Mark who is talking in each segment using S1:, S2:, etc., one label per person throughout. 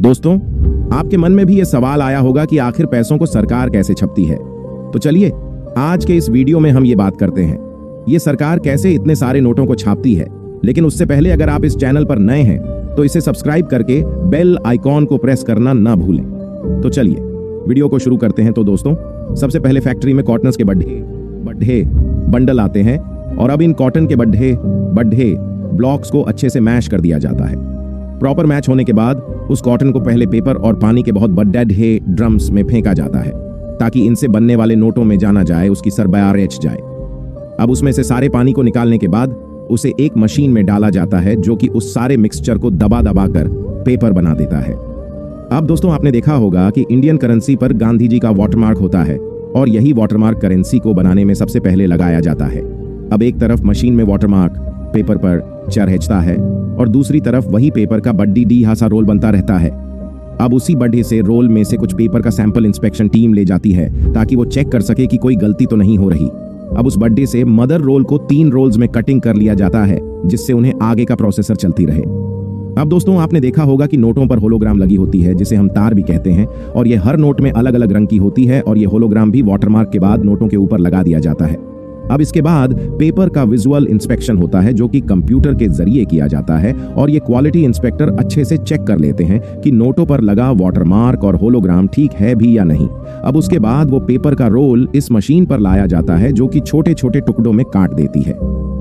S1: दोस्तों, आपके मन में भी ये सवाल आया होगा कि आखिर पैसों को सरकार कैसे छपती है। तो चलिए आज के इस वीडियो में हम ये बात करते हैं, ये सरकार कैसे इतने सारे नोटों को छापती है। लेकिन उससे पहले अगर आप इस चैनल पर नए हैं तो इसे सब्सक्राइब करके बेल आइकॉन को प्रेस करना ना भूलें। तो चलिए वीडियो को शुरू करते हैं। तो दोस्तों, सबसे पहले फैक्ट्री में कॉटन्स के बड्ढे बंडल आते हैं और अब इन कॉटन के बड्ढे ब्लॉक्स को अच्छे से मैश कर दिया जाता है। प्रॉपर मैच होने के बाद उस कॉटन को पहले पेपर और पानी के बहुत बड़े ड्रम्स में फेंका जाता है ताकि इनसे बनने वाले नोटों में जाना जाए, उसकी सरबयार एच जाए। अब उसमें से सारे पानी को निकालने के बाद उसे एक मशीन में डाला जाता है जो कि उस सारे मिक्सचर को दबा दबा कर पेपर बना देता है। अब दोस्तों, आपने देखा होगा कि इंडियन करेंसी पर गांधी जी का वाटरमार्क होता है और यही वाटरमार्क करेंसी को बनाने में सबसे पहले लगाया जाता है। अब एक तरफ मशीन में वाटरमार्क पेपर पर चढ़ता है और दूसरी तरफ वही पेपर का बड्डी सा रोल बनता रहता है। अब उसी बड्ढे से रोल में से कुछ पेपर का सैंपल इंस्पेक्शन टीम ले जाती है ताकि वो चेक कर सके कि कोई गलती तो नहीं हो रही। अब उस बड्ढे से मदर रोल को 3 रोल्स में कटिंग कर लिया जाता है जिससे उन्हें आगे का प्रोसेसर चलती रहे। अब दोस्तों, आपने देखा होगा कि नोटों पर होलोग्राम लगी होती है जिसे हम तार भी कहते हैं, और ये हर नोट में अलग अलग रंग की होती है और ये होलोग्राम भी वाटरमार्क के बाद नोटों के ऊपर लगा दिया जाता है। अब इसके बाद पेपर का विजुअल इंस्पेक्शन होता है जो कि कंप्यूटर के जरिए किया जाता है और ये क्वालिटी इंस्पेक्टर अच्छे से चेक कर लेते हैं कि नोटों पर लगा वाटरमार्क और होलोग्राम ठीक है भी या नहीं। अब उसके बाद वो पेपर का रोल इस मशीन पर लाया जाता है जो कि छोटे छोटे टुकड़ों में काट देती है।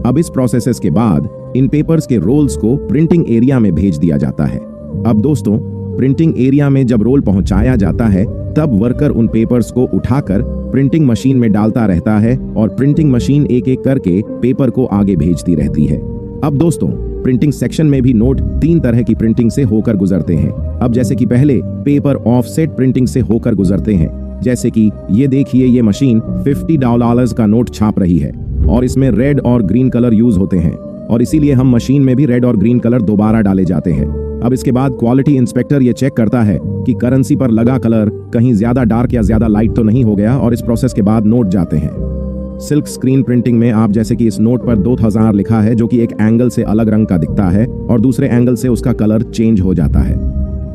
S1: अब इस प्रोसेस के बाद इन पेपर्स के रोल्स को प्रिंटिंग एरिया में भेज दिया जाता है। अब दोस्तों, प्रिंटिंग एरिया में जब रोल पहुंचाया जाता है तब वर्कर उन पेपर्स को उठाकर प्रिंटिंग मशीन में डालता रहता है और प्रिंटिंग मशीन एक एक करके पेपर को आगे भेजती रहती है। अब दोस्तों, प्रिंटिंग सेक्शन में भी नोट 3 तरह की प्रिंटिंग से होकर गुजरते हैं। अब जैसे कि पहले पेपर ऑफसेट प्रिंटिंग से होकर गुजरते हैं, जैसे कि ये देखिए, ये मशीन $50 का नोट छाप रही है और इसमें रेड और ग्रीन कलर यूज होते हैं और इसीलिए हम मशीन में भी रेड और ग्रीन कलर दोबारा डाले जाते हैं। अब इसके बाद क्वालिटी इंस्पेक्टर ये चेक करता है कि करेंसी पर लगा कलर कहीं ज्यादा डार्क या ज्यादा लाइट तो नहीं हो गया और इस प्रोसेस के बाद नोट जाते हैं। सिल्क स्क्रीन प्रिंटिंग में आप जैसे कि इस नोट पर 2000 लिखा है जो कि एक एंगल से अलग रंग का दिखता है और दूसरे एंगल से उसका कलर चेंज हो जाता है।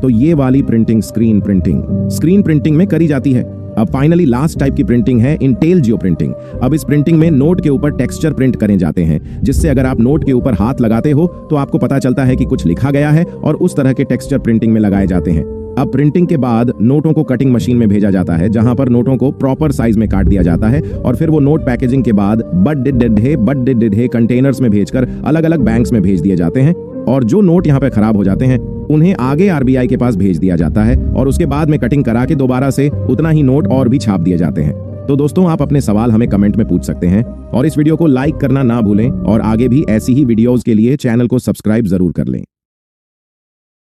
S1: तो ये वाली प्रिंटिंग स्क्रीन प्रिंटिंग में करी जाती है। अब फाइनली लास्ट टाइप की प्रिंटिंग है इंटेल जियो प्रिंटिंग। अब इस प्रिंटिंग में नोट के ऊपर टेक्सचर प्रिंट करे जाते हैं जिससे अगर आप नोट के ऊपर हाथ लगाते हो तो आपको पता चलता है कि कुछ लिखा गया है और उस तरह के टेक्सचर प्रिंटिंग में लगाए जाते हैं। अब प्रिंटिंग के बाद नोटों को कटिंग मशीन में भेजा जाता है जहां पर नोटों को प्रॉपर साइज में काट दिया जाता है और फिर वो नोट पैकेजिंग के बाद बड़े कंटेनर्स में भेजकर अलग अलग बैंक्स में भेज दिए जाते हैं और जो नोट यहाँ पे खराब हो जाते हैं उन्हें आगे आरबीआई के पास भेज दिया जाता है और उसके बाद में कटिंग करा के दोबारा से उतना ही नोट और भी छाप दिए जाते हैं। तो दोस्तों, आप अपने सवाल हमें कमेंट में पूछ सकते हैं और इस वीडियो को लाइक करना ना भूलें और आगे भी ऐसी ही वीडियोस के लिए चैनल को सब्सक्राइब जरूर कर लें।